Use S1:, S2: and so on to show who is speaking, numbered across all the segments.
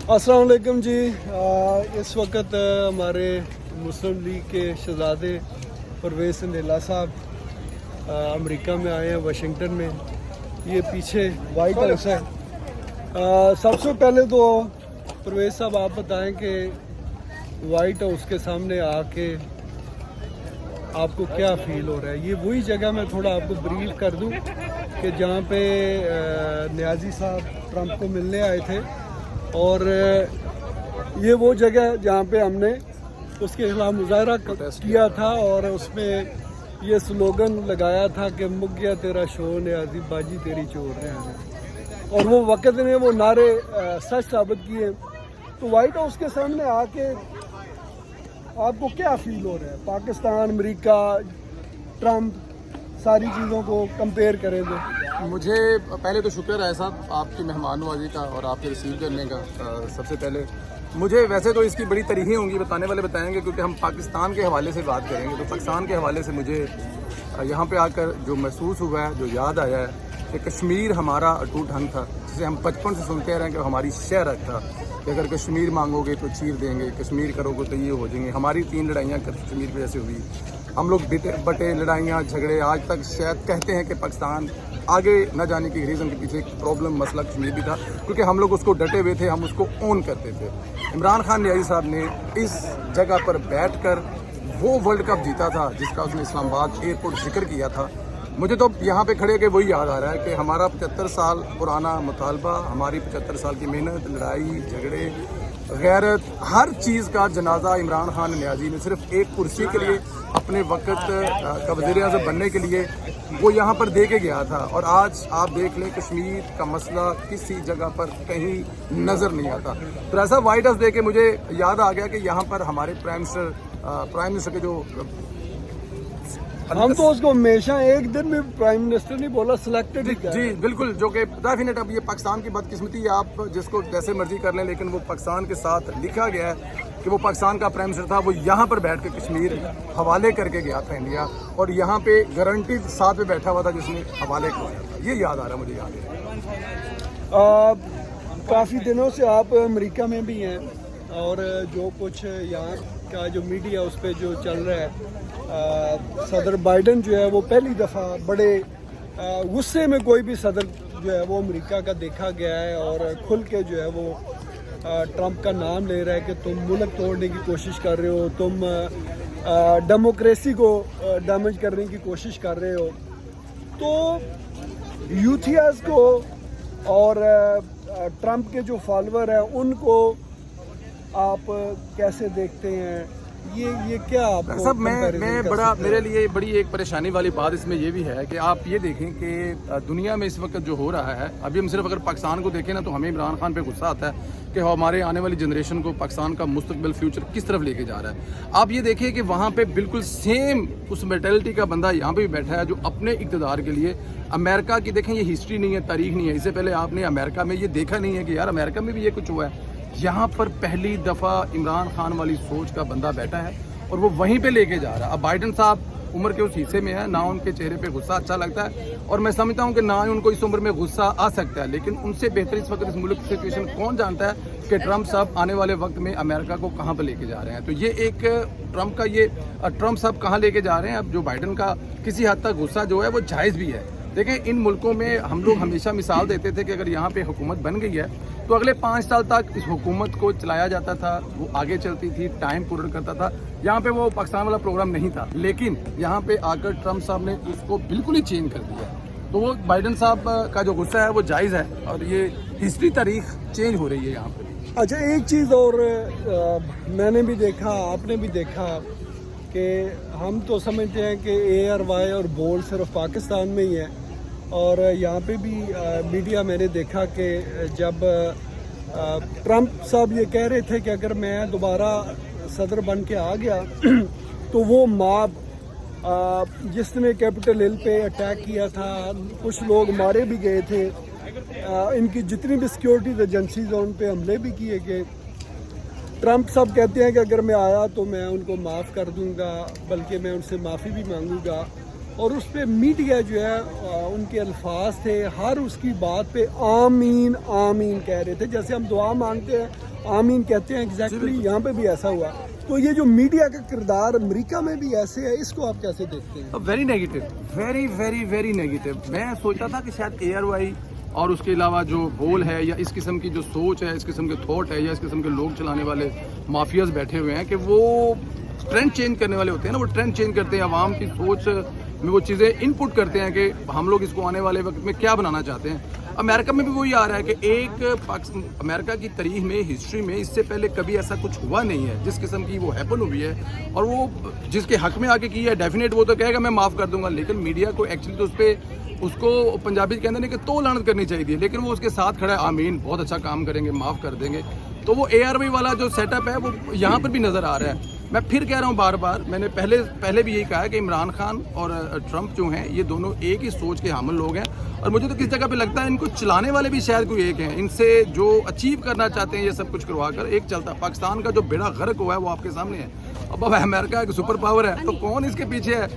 S1: अस्सलाम वालेकुम जी। इस वक्त हमारे मुस्लिम लीग के शहजादे परवेज़ संदेला साहब अमेरिका में आए हैं, वाशिंगटन में। ये पीछे वाइट हाउस है। सबसे पहले तो परवेज़ साहब आप बताएं कि वाइट हाउस के सामने आके आपको क्या फील हो रहा है। ये वही जगह मैं थोड़ा आपको ब्रीफ कर दूं कि जहाँ पे न्याजी साहब ट्रंप को मिलने आए थे, और ये वो जगह जहाँ पे हमने उसके खिलाफ मुजाहरा किया था और उसमें ये स्लोगन लगाया था कि मुक गया तेरा शोर न्याजी बाजी तेरी चोर न्याजी, और वो वक़्त ने वो नारे सच साबित किए। तो वाइट हाउस के सामने आके आपको क्या फील हो रहा है? पाकिस्तान, अमेरिका, ट्रंप, सारी चीज़ों को कंपेयर करें तो
S2: मुझे पहले तो शुक्र है साहब आपकी मेहमान नवाजी का और आपके रिसीव करने का। सबसे पहले मुझे वैसे तो इसकी बड़ी तारीखें होंगी, बताने वाले बताएंगे, क्योंकि हम पाकिस्तान के हवाले से बात करेंगे। तो पाकिस्तान के हवाले से मुझे यहाँ पे आकर जो महसूस हुआ है, जो याद आया है कि कश्मीर हमारा अटूट हंग था, जिसे हम बचपन से सुनते रहे हैं कि हमारी शहरत था कि अगर कश्मीर मांगोगे तो चीर देंगे, कश्मीर करोगे तो ये हो जाएंगे। हमारी 3 लड़ाइयाँ कश्मीर पे ऐसे हुई, हम लोग बटे लड़ाइयाँ झगड़े, आज तक शायद कहते हैं कि पाकिस्तान आगे न जाने की रीज़न के पीछे एक प्रॉब्लम मसला कश्मीर भी था, क्योंकि हम लोग उसको डटे हुए थे, हम उसको ओन करते थे। इमरान खान न्याजी साहब ने इस जगह पर बैठकर वो वर्ल्ड कप जीता था जिसका उसने इस्लामाबाद एयरपोर्ट जिक्र किया था। मुझे तो यहाँ पे खड़े के वही याद आ रहा है कि हमारा 75 साल पुराना मुतालबा, हमारी 75 साल की मेहनत, लड़ाई झगड़े, गैरत, हर चीज़ का जनाजा इमरान खान न्याजी ने सिर्फ एक कुर्सी के लिए, अपने वक्त का वज़ीर-ए-आज़म बनने के लिए वो यहाँ पर दे के गया था। और आज आप देख लें कश्मीर का मसला किसी जगह पर कहीं नज़र नहीं आता। तो ऐसा वाइट हाउस देख के मुझे याद आ गया कि यहाँ पर हमारे प्राइम मिनिस्टर के जो
S1: हम तो उसको हमेशा एक दिन भी प्राइम मिनिस्टर नहीं बोला, सिलेक्टेड ही
S2: जी बिल्कुल, जो कि डेफिनेट अब ये पाकिस्तान की बदकिस्मती है, आप जिसको जैसे मर्जी कर लें, लेकिन वो पाकिस्तान के साथ लिखा गया है कि वो पाकिस्तान का प्राइम मिनिस्टर था, वो यहाँ पर बैठ के कश्मीर हवाले करके गया था इंडिया, और यहाँ पे गारंटीड साथ में बैठा हुआ था जिसने हवाले किया था। ये याद आ रहा है मुझे। याद
S1: काफ़ी दिनों से आप अमेरिका में भी हैं, और जो कुछ यहाँ का जो मीडिया उस पर जो चल रहा है, सदर बाइडन जो है वो पहली दफ़ा बड़े गुस्से में कोई भी सदर जो है वो अमेरिका का देखा गया है, और खुल के जो है वो ट्रंप का नाम ले रहा है कि तुम मुल्क तोड़ने की कोशिश कर रहे हो, तुम डेमोक्रेसी को डैमेज करने की कोशिश कर रहे हो। तो यूथियास को और ट्रंप के जो फॉलोअर हैं उनको आप कैसे देखते हैं? ये क्या
S2: सब मैं बड़ा, मेरे लिए बड़ी एक परेशानी वाली बात इसमें ये भी है कि आप ये देखें कि दुनिया में इस वक्त जो हो रहा है, अभी हम सिर्फ अगर पाकिस्तान को देखें ना तो हमें इमरान खान पे गुस्सा आता है कि हमारे आने वाली जनरेशन को पाकिस्तान का मुस्तकबिल फ्यूचर किस तरफ लेके जा रहा है। आप ये देखिए कि वहाँ पे बिल्कुल सेम उस मेंटालिटी का बंदा यहाँ पे भी बैठा है जो अपने इक़्तिदार के लिए अमेरिका की, देखें ये हिस्ट्री नहीं है, तारीख नहीं है, इससे पहले आपने अमेरिका में ये देखा नहीं है कि यार अमेरिका में भी ये कुछ हुआ है। यहाँ पर पहली दफ़ा इमरान खान वाली सोच का बंदा बैठा है और वो वहीं पे लेके जा रहा है। अब बाइडन साहब उम्र के उस हिस्से में है, ना उनके चेहरे पे गुस्सा अच्छा लगता है, और मैं समझता हूँ कि ना ही उनको इस उम्र में गुस्सा आ सकता है, लेकिन उनसे बेहतर इस वक्त इस मुल्क की सिचुएशन कौन जानता है कि ट्रंप साहब आने वाले वक्त में अमेरिका को कहाँ पर लेके जा रहे हैं। तो ये एक ट्रंप साहब कहाँ लेके जा रहे हैं। अब जो बाइडन का किसी हद तक गुस्सा जो है वो जायज़ भी है। देखें, इन मुल्कों में हम लोग हमेशा मिसाल देते थे कि अगर यहाँ पे हुकूमत बन गई है तो अगले 5 साल तक इस हुकूमत को चलाया जाता था, वो आगे चलती थी, टाइम पूर्ण करता था। यहाँ पे वो पाकिस्तान वाला प्रोग्राम नहीं था, लेकिन यहाँ पे आकर ट्रंप साहब ने उसको बिल्कुल ही चेंज कर दिया। तो वो बाइडन साहब का जो गुस्सा है वो जायज़ है, और ये हिस्ट्री तारीख चेंज हो रही है यहाँ पर।
S1: अच्छा, एक चीज़ और मैंने भी देखा, आपने भी देखा कि हम तो समझते हैं कि ARY और बोल्ड सिर्फ पाकिस्तान में ही है, और यहाँ पे भी मीडिया मैंने देखा कि जब ट्रंप साहब ये कह रहे थे कि अगर मैं दोबारा सदर बन के आ गया तो वो मॉब जिसने कैपिटल हिल पे अटैक किया था, कुछ लोग मारे भी गए थे, इनकी जितनी भी सिक्योरिटी एजेंसीज हैं उन पे हमले भी किए गए। ट्रंप साहब कहते हैं कि अगर मैं आया तो मैं उनको माफ़ कर दूंगा, बल्कि मैं उनसे माफ़ी भी मांगूंगा, और उस पर मीडिया जो है उनके अल्फाज थे, हर उसकी बात पे आमीन आमीन कह रहे थे। जैसे हम दुआ मांगते हैं आमीन कहते हैं एग्जैक्टली यहाँ पे भी ऐसा हुआ। तो ये जो मीडिया का किरदार अमेरिका में भी ऐसे है, इसको आप कैसे देखते हैं?
S2: Very negative, very very very negative. मैं सोचता था कि शायद ARY और उसके अलावा जो बोल है या इस किस्म की जो सोच है, इस किस्म के थॉट है या इस किस्म के लोग चलाने वाले माफियाज बैठे हुए हैं कि वो ट्रेंड चेंज करने वाले होते हैं ना, वो ट्रेंड चेंज करते हैं, आवाम की सोच में वो चीज़ें इनपुट करते हैं कि हम लोग इसको आने वाले वक्त में क्या बनाना चाहते हैं। अमेरिका में भी वही आ रहा है कि अमेरिका की तारीख में, हिस्ट्री में इससे पहले कभी ऐसा कुछ हुआ नहीं है जिस किस्म की वो हैपन हुई है, और वो जिसके हक में आके की है डेफिनेट वो तो कहेगा मैं माफ़ कर दूंगा, लेकिन मीडिया को एक्चुअली तो उस पर उसको पंजाबी कहते हैं कि तो लानत करनी चाहिए, लेकिन वो उसके साथ खड़ा है, आमीन बहुत अच्छा काम करेंगे, माफ़ कर देंगे। तो वो ARY वाला जो सेटअप है वो यहाँ पर भी नज़र आ रहा है। मैं फिर कह रहा हूँ बार बार, मैंने पहले भी यही कहा है कि इमरान खान और ट्रंप जो हैं ये दोनों एक ही सोच के हामिल लोग हैं, और मुझे तो किस जगह पे लगता है इनको चलाने वाले भी शायद कोई एक हैं। इनसे जो अचीव करना चाहते हैं ये सब कुछ करवा कर एक चलता, पाकिस्तान का जो बेड़ा गर्क हुआ है वो आपके सामने है। अब अमेरिका एक सुपर पावर है, तो कौन इसके पीछे है?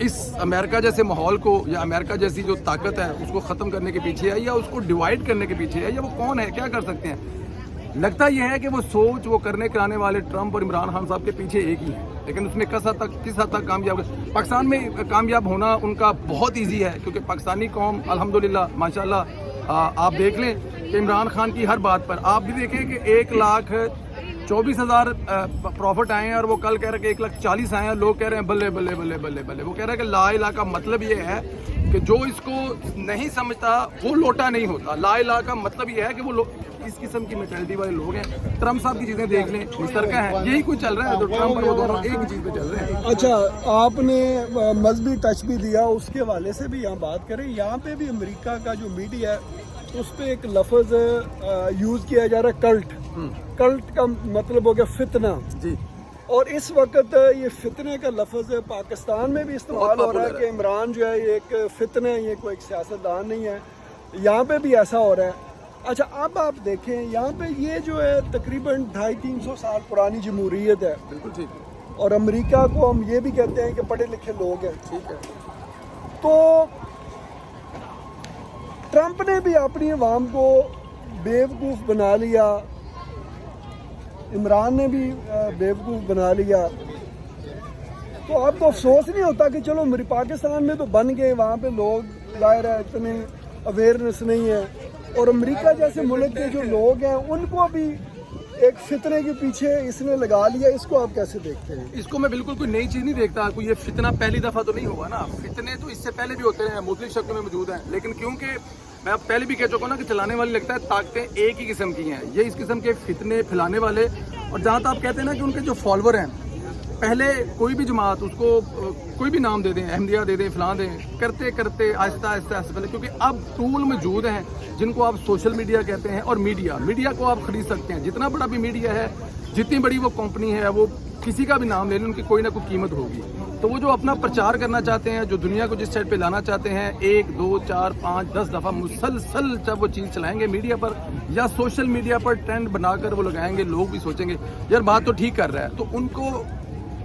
S2: इस अमेरिका जैसे माहौल को या अमेरिका जैसी जो ताकत है उसको ख़त्म करने के पीछे है, या उसको डिवाइड करने के पीछे है, या वो कौन है, क्या कर सकते हैं? लगता यह है कि वो सोच वो करने कराने वाले ट्रंप और इमरान खान साहब के पीछे एक ही है, लेकिन उसमें किस हद तक कामयाब है। पाकिस्तान में कामयाब होना उनका बहुत इजी है, क्योंकि पाकिस्तानी कौम अल्हम्दुलिल्लाह माशाल्लाह आप देख लें कि इमरान खान की हर बात पर आप भी देखें कि 1,24,000 प्रॉफिट आए हैं, और वो कल कह रहे हैं कि 1,40,000 आए हैं, लोग कह रहे हैं बल्ले बल्ले बल्ले बल्ले बल्ले। वो कह रहे हैं कि ला इलाहा का मतलब ये है कि जो इसको नहीं समझता वो लोटा नहीं होता। ला इलाहा का मतलब ये है कि वो इस किस्म की मेंटालिटी वाले लोग हैं। ट्रंप साहब की चीजें देख लें, मुश्तरका है, यही कुछ चल रहा है, तो ट्रंप और वो दोनों एक ही चीज पे चल रहे हैं।
S1: अच्छा, आपने मजहबी टच भी दिया, उसके हवाले से भी यहाँ बात करें। यहाँ पे भी अमेरिका का जो मीडिया है उस पर एक लफ्ज़ यूज़ किया जा रहा है, कल्ट। कल्ट का मतलब हो गया फितना
S2: जी,
S1: और इस वक्त ये फितने का लफ्ज़ पाकिस्तान में भी इस्तेमाल हो रहा है कि इमरान जो है ये एक फितना है, ये कोई सियासतदान नहीं है। यहाँ पे भी ऐसा हो रहा है। अच्छा, अब आप देखें यहाँ पे ये जो है तकरीबन 250-300 साल पुरानी जमहूरियत है,
S2: बिल्कुल ठीक।
S1: और अमेरिका को हम ये भी कहते हैं कि पढ़े लिखे लोग हैं,
S2: ठीक है।
S1: तो ट्रंप ने भी अपनी अवाम को बेवकूफ़ बना लिया, इमरान ने भी बेवकूफ़ बना लिया। तो आपको अफसोस नहीं होता कि चलो मेरे पाकिस्तान में तो बन गए, वहाँ पे लोग जाहिर है इतने अवेयरनेस नहीं है, और अमेरिका जैसे मुल्क के जो लोग हैं उनको भी एक फितने के पीछे इसने लगा लिया। इसको आप कैसे देखते हैं?
S2: इसको मैं बिल्कुल कोई नई चीज़ नहीं देखता। कोई ये फितना पहली दफ़ा तो नहीं हुआ ना, फितने तो इससे पहले भी होते हैं, मुख्तलिफ शक्लों में मौजूद हैं, लेकिन क्योंकि मैं अब पहले भी कह चुका हूँ ना कि चलाने वाली लगता है ताकतें एक ही किस्म की हैं, ये इस किस्म के फितने फैलाने वाले। और जहाँ तक आप कहते हैं ना कि उनके जो फॉलोअर हैं, पहले कोई भी जमात उसको कोई भी नाम दे दें, अहमदिया दे दें, फलां दें, करते करते आहिस्ता आहिस्ता पहले, क्योंकि अब टूल मौजूद हैं जिनको आप सोशल मीडिया कहते हैं, और मीडिया को आप खरीद सकते हैं। जितना बड़ा भी मीडिया है, जितनी बड़ी वो कंपनी है, वो किसी का भी नाम ले लें, उनकी कोई ना कोई कीमत होगी। तो वो जो अपना प्रचार करना चाहते हैं, जो दुनिया को जिस साइड पे लाना चाहते हैं, 1, 2, 4, 5, 10 दफ़ा मुसलसल जब वो चीज़ चलाएंगे मीडिया पर या सोशल मीडिया पर, ट्रेंड बनाकर वो लगाएंगे, लोग भी सोचेंगे यार बात तो ठीक कर रहा है। तो उनको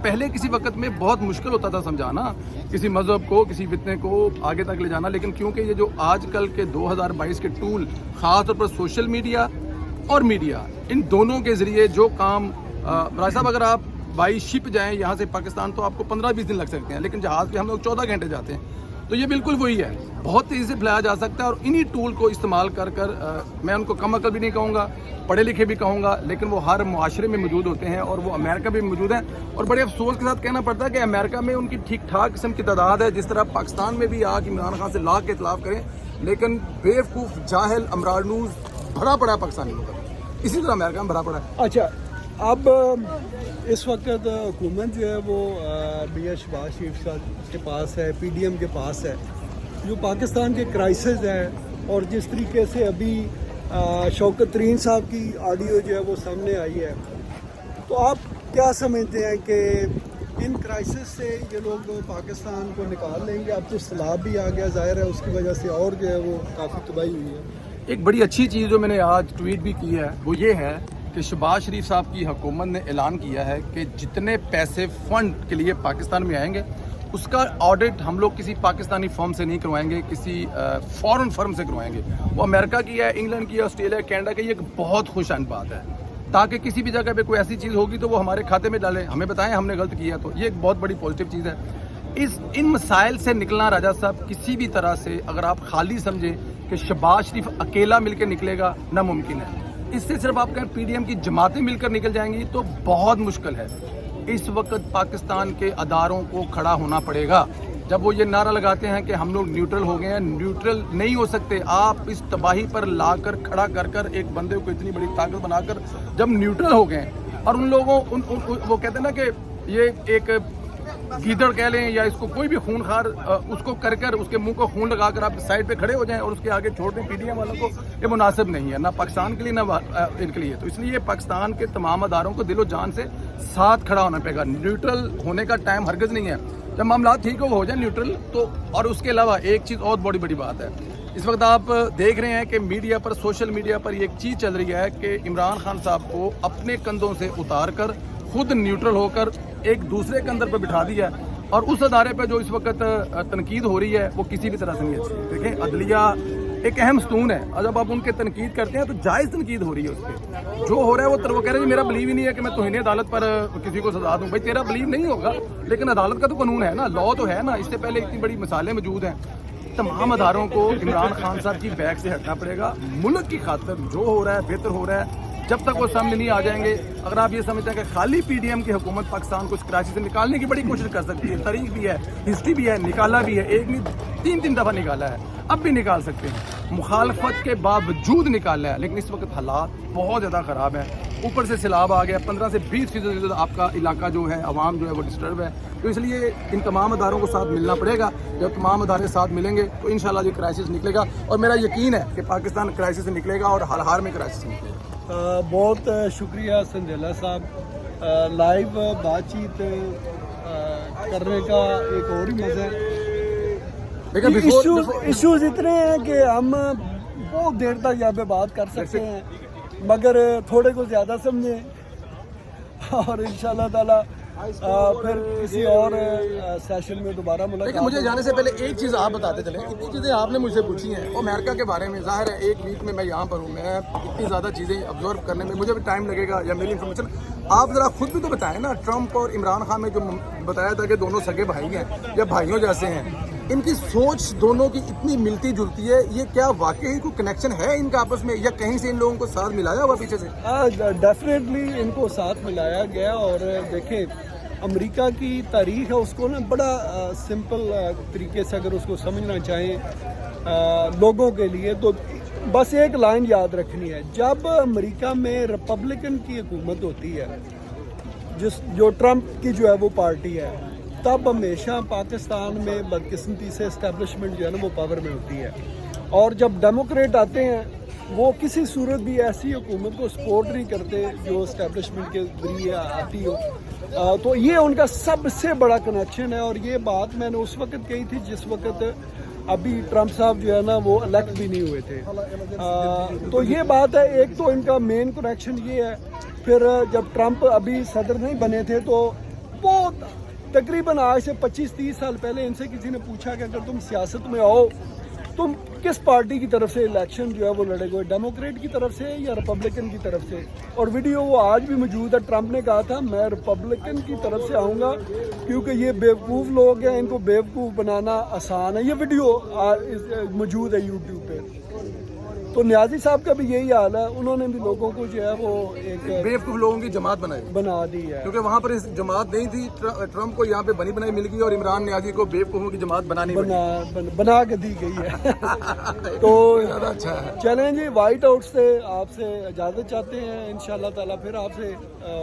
S2: पहले किसी वक्त में बहुत मुश्किल होता था समझाना किसी मज़हब को, किसी फितने को आगे तक ले जाना, लेकिन क्योंकि ये जो आजकल के 2022 के टूल, ख़ास तौर पर सोशल मीडिया और मीडिया, इन दोनों के ज़रिए जो काम राज साहब, अगर आप बाई शिप जाएं यहाँ से पाकिस्तान तो आपको 15-20 दिन लग सकते हैं, लेकिन जहाज़ पे हम लोग 14 घंटे जाते हैं। तो ये बिल्कुल वही है, बहुत तेज़ी से फैलाया जा सकता है, और इन्हीं टूल को इस्तेमाल कर मैं उनको कम अकल भी नहीं कहूँगा, पढ़े लिखे भी कहूँगा, लेकिन वो हर मुआशरे में मौजूद होते हैं, और वो अमेरिका में मौजूद हैं। और बड़े अफसोस के साथ कहना पड़ता है कि अमेरिका में उनकी ठीक ठाक किस्म की तादाद है, जिस तरह पाकिस्तान में भी आके इमरान खान से लाख के इतलाफ करें, लेकिन बेवकूफ़ जाहिल अमरानूज भरा पड़ा है पाकिस्तानी लोगों का, इसी तरह अमेरिका में भरा पड़ा है।
S1: अच्छा, अब इस वक्त हुकूमत जो है वो मियां शहबाज शरीफ के पास है, PDM के पास है, जो पाकिस्तान के क्राइसिस है, और जिस तरीके से अभी शौकत तरीन साहब की ऑडियो जो है वो सामने आई है, तो आप क्या समझते हैं कि इन क्राइसिस से ये लोग पाकिस्तान को निकाल लेंगे? अब तो सैलाब भी आ गया, जाहिर है उसकी वजह से और जो है वो काफ़ी तबाही हुई है।
S2: एक बड़ी अच्छी चीज़ जो मैंने आज ट्वीट भी की है वो ये है कि शहबाज शरीफ साहब की हुकूमत ने ऐलान किया है कि जितने पैसे फ़ंड के लिए पाकिस्तान में आएंगे उसका ऑडिट हम लोग किसी पाकिस्तानी फर्म से नहीं करवाएंगे, किसी फॉरेन फर्म से करवाएंगे। वो अमेरिका की है, इंग्लैंड की है, ऑस्ट्रेलिया, कनाडा की। ये एक बहुत खुश बात है, ताकि किसी भी जगह पे कोई ऐसी चीज़ होगी तो वो हमारे खाते में डालें, हमें बताएं हमने गलत किया। तो ये एक बहुत बड़ी पॉजिटिव चीज़ है। इन मसाइल से निकलना राजा साहब किसी भी तरह से अगर आप खाली समझें कि शहबाज शरीफ अकेला मिलकर निकलेगा, नामुमकिन है। इससे सिर्फ आप कहें पीडीएम की जमातें मिलकर निकल जाएंगी तो बहुत मुश्किल है। इस वक्त पाकिस्तान के अदारों को खड़ा होना पड़ेगा। जब वो ये नारा लगाते हैं कि हम लोग न्यूट्रल हो गए हैं, न्यूट्रल नहीं हो सकते। आप इस तबाही पर लाकर खड़ा कर कर एक बंदे को इतनी बड़ी ताकत बनाकर जब न्यूट्रल हो गए और उन लोगों वो कहते हैं ना कि ये एक गीदड़ कह लें या इसको कोई भी खूनखार उसको कर कर उसके मुंह को खून लगाकर आप साइड पे खड़े हो जाएं और उसके आगे छोड़ दें पीडीएम वालों को, ये मुनासिब नहीं है ना पाकिस्तान के लिए ना इनके लिए। तो इसलिए पाकिस्तान के तमाम अदारोों को दिलो जान से साथ खड़ा होना पड़ेगा। न्यूट्रल होने का टाइम हरगिज़ नहीं है। जब मामला ठीक हो जाए न्यूट्रल तो। और उसके अलावा एक चीज़ और बड़ी बात है, इस वक्त आप देख रहे हैं कि मीडिया पर, सोशल मीडिया पर ये एक चीज़ चल रही है कि इमरान खान साहब को अपने कंधों से उतार कर खुद न्यूट्रल होकर एक दूसरे के अंदर पर बिठा दिया है और उस अदारे पर जो इस वक्त तनकीद हो रही है वो किसी भी तरह से नहीं अच्छी। देखें अदलिया एक अहम स्तून है और जब आप उनके तनकीद करते हैं तो जायज़ तनकीद हो रही है उस पर। जो हो रहा है वो कह रहे हैं मेरा बिलीव ही नहीं है कि मैं तौहीन अदालत पर किसी को सजा दूं। भाई तेरा बिलीव नहीं होगा लेकिन अदालत का तो कानून है ना, लॉ तो है ना। इससे पहले इतनी बड़ी मिसालें मौजूद हैं। तमाम अदारों को इमरान खान साहब की बैग से हटना पड़ेगा। मुल्क की खातिर जो हो रहा है बेहतर हो रहा है। जब तक वो सामने नहीं आ जाएंगे, अगर आप ये समझते हैं कि खाली पीडीएम की हुकूमत पाकिस्तान को इस कराची से निकालने की बड़ी कोशिश कर सकती है, तारीख भी है, हिस्ट्री भी है, निकाला भी है, एक नहीं तीन दफ़ा निकाला है, अब भी निकाल सकते हैं, मुखालफत के बावजूद निकाला है। लेकिन इस वक्त हालात बहुत ज़्यादा ख़राब है। ऊपर से सैलाब आ गया, 15 से 20% आपका इलाका जो है, आवाम जो है वो डिस्टर्ब है। तो इसलिए इन तमाम अदारों को साथ मिलना पड़ेगा। जब तमाम अदारे साथ मिलेंगे तो इंशाल्लाह ये क्राइसिस निकलेगा और मेरा यकीन है कि पाकिस्तान क्राइसिस से निकलेगा और हाल हार में क्राइसिस निकलेगा।
S1: बहुत शुक्रिया संदेला साहब। लाइव बातचीत करने का एक और ही मज़ा है। इश्यूज इतने हैं कि हम बहुत देर तक यहाँ पे बात कर सकते हैं, मगर थोड़े को ज़्यादा समझें और इंशाल्लाह ताला फिर किसी और सेशन में दोबारा मुलाकात।
S2: लेकिन मुझे जाने से पहले एक चीज़ आप बताते चलें। इतनी चीज़ें आपने मुझसे पूछी हैं और अमेरिका के बारे में, ज़ाहिर है एक वीक में मैं यहाँ पर हूँ, मैं इतनी ज़्यादा चीज़ें ऑब्जर्व करने में मुझे भी टाइम लगेगा या मेरी इन्फॉर्मेशन आप ज़रा खुद भी तो बताएं ना। ट्रंप और इमरान खान में जो बताया था कि दोनों सगे भाई हैं या भाइयों जैसे हैं, इनकी सोच दोनों की इतनी मिलती जुलती है, ये क्या वाकई कोई कनेक्शन है इनका आपस में या कहीं से इन लोगों को साथ मिलाया हुआ पीछे से?
S1: डेफिनेटली इनको साथ मिलाया गया। और देखें अमेरिका की तारीख है उसको ना बड़ा सिंपल तरीके से अगर उसको समझना चाहें लोगों के लिए तो बस एक लाइन याद रखनी है। जब अमेरिका में रिपब्लिकन की हुकूमत होती है, जो ट्रंप की जो है वो पार्टी है, तब हमेशा पाकिस्तान में बदकिस्मती से इस्टेब्लिशमेंट जो है ना वो पावर में होती है। और जब डेमोक्रेट आते हैं वो किसी सूरत भी ऐसी हुकूमत को सपोर्ट नहीं करते जो इस्टेब्लिशमेंट के जरिए आती हो। तो ये उनका सबसे बड़ा कनेक्शन है। और ये बात मैंने उस वक्त कही थी जिस वक्त अभी ट्रंप साहब जो है ना वो इलेक्ट भी नहीं हुए थे। तो ये बात है, एक तो इनका मेन कनेक्शन ये है। फिर जब ट्रंप अभी सदर नहीं बने थे तो वो तकरीबन आज से 25-30 साल पहले इनसे किसी ने पूछा कि अगर तुम सियासत में आओ तुम किस पार्टी की तरफ से इलेक्शन जो है वो लड़ेगे, डेमोक्रेट की तरफ से या रिपब्लिकन की तरफ से? और वीडियो वो आज भी मौजूद है। ट्रंप ने कहा था मैं रिपब्लिकन की तरफ से आऊँगा क्योंकि ये बेवकूफ़ लोग हैं, इनको बेवकूफ़ बनाना आसान है। ये वीडियो मौजूद है यूट्यूब पे। तो न्याजी साहब का भी यही हाल है, उन्होंने भी लोगों को जो है वो एक
S2: बेवकूफ़ लोगों की जमात बना दी है क्योंकि वहाँ पर इस जमात नहीं थी। ट्रंप को यहाँ पे बनी बनाई मिल गई और इमरान न्याजी को बेवकूफ़ों की जमात
S1: बना के दी गई है। तो
S2: अच्छा है।
S1: चलें जी, वाइट हाउस से आपसे इजाज़त चाहते हैं। इंशाल्लाह ताला फिर आपसे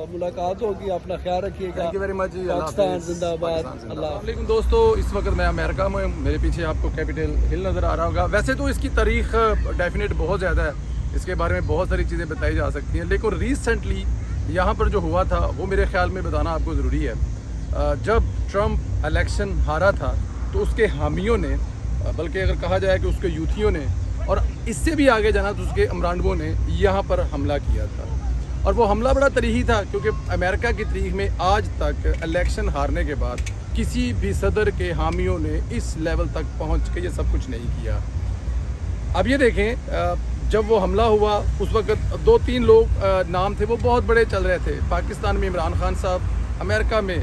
S1: मुलाकात होगी। अपना ख्याल रखिएगा।
S2: Thank you very much.
S1: Pakistan जिंदाबाद।
S2: अल्लाह। दोस्तों इस वक्त मैं अमेरिका में, मेरे पीछे आपको कैपिटल हिल नज़र आ रहा होगा। वैसे तो इसकी तारीख डेफिनेट बहुत ज़्यादा है, इसके बारे में बहुत सारी चीज़ें बताई जा सकती हैं, लेकिन रिसेंटली यहाँ पर जो हुआ था वो मेरे ख्याल में बताना आपको ज़रूरी है। जब ट्रंप इलेक्शन हारा था तो उसके हामियों ने, बल्कि अगर कहा जाए कि उसके यूथियों ने, और इससे भी आगे जाना तो उसके अमरानवों ने यहाँ पर हमला किया था। और वो हमला बड़ा तरीही था क्योंकि अमेरिका की तारीख में आज तक इलेक्शन हारने के बाद किसी भी सदर के हामियों ने इस लेवल तक पहुँच के ये सब कुछ नहीं किया। अब ये देखें جب وہ حملہ ہوا اس وقت 2-3 لوگ نام تھے وہ بہت بڑے چل رہے تھے. پاکستان میں عمران خان صاحب, امریکہ میں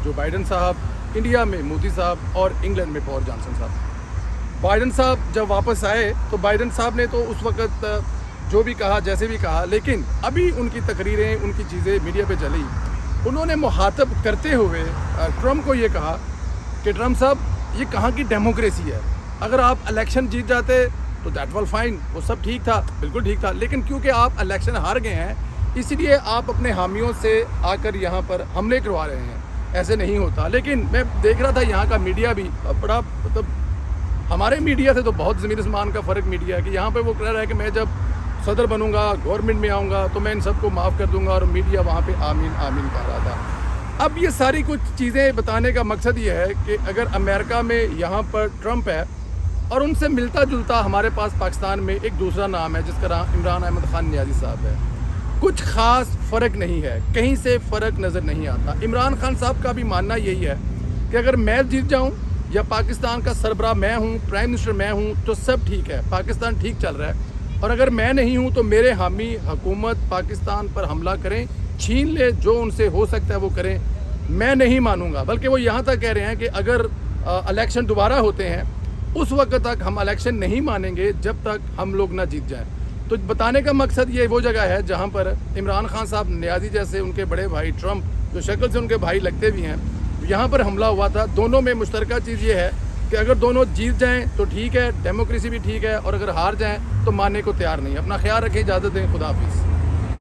S2: جو بائیڈن صاحب, انڈیا میں مودی صاحب اور انگلینڈ میں بورس جانسن صاحب. بائیڈن صاحب جب واپس آئے تو بائیڈن صاحب نے تو اس وقت جو بھی کہا جیسے بھی کہا, لیکن ابھی ان کی تقریریں ان کی چیزیں میڈیا پہ چلی. انہوں نے مخاطب کرتے ہوئے ٹرمپ کو یہ کہا کہ ٹرمپ صاحب یہ کہاں کی ڈیموکریسی ہے, اگر آپ الیکشن جیت جاتے تو دیٹ وال فائن, وہ سب ٹھیک تھا, بالکل ٹھیک تھا, لیکن کیونکہ آپ الیکشن ہار گئے ہیں اسی لیے آپ اپنے حامیوں سے آ کر یہاں پر حملے کروا رہے ہیں, ایسے نہیں ہوتا. لیکن میں دیکھ رہا تھا یہاں کا میڈیا بھی بڑا, مطلب ہمارے میڈیا سے تو بہت زمین آسمان کا فرق میڈیا ہے, کہ یہاں پہ وہ کہہ رہا ہے کہ میں جب صدر بنوں گا, گورنمنٹ میں آؤں گا تو میں ان سب کو معاف کر دوں گا, اور میڈیا وہاں پہ آمین آمین کہہ رہا تھا. اب یہ ساری کچھ چیزیں بتانے کا مقصد یہ ہے کہ اگر امریکہ میں یہاں پر ٹرمپ ہے اور ان سے ملتا جلتا ہمارے پاس پاکستان میں ایک دوسرا نام ہے جس کا نام عمران احمد خان نیازی صاحب ہے, کچھ خاص فرق نہیں ہے, کہیں سے فرق نظر نہیں آتا. عمران خان صاحب کا بھی ماننا یہی ہے کہ اگر میں جیت جاؤں یا پاکستان کا سربراہ میں ہوں, پرائم منسٹر میں ہوں, تو سب ٹھیک ہے, پاکستان ٹھیک چل رہا ہے. اور اگر میں نہیں ہوں تو میرے حامی حکومت پاکستان پر حملہ کریں, چھین لے, جو ان سے ہو سکتا ہے وہ کریں, میں نہیں مانوں گا. بلکہ وہ یہاں تک کہہ رہے ہیں کہ اگر الیکشن دوبارہ ہوتے ہیں اس وقت تک ہم الیکشن نہیں مانیں گے جب تک ہم لوگ نہ جیت جائیں. تو بتانے کا مقصد یہ وہ جگہ ہے جہاں پر عمران خان صاحب نیازی جیسے ان کے بڑے بھائی ٹرمپ جو شکل سے ان کے بھائی لگتے بھی ہیں, یہاں پر حملہ ہوا تھا. دونوں میں مشترکہ چیز یہ ہے کہ اگر دونوں جیت جائیں تو ٹھیک ہے, ڈیموکریسی بھی ٹھیک ہے, اور اگر ہار جائیں تو ماننے کو تیار نہیں. اپنا خیال رکھیں, اجازت دیں, خدا حافظ.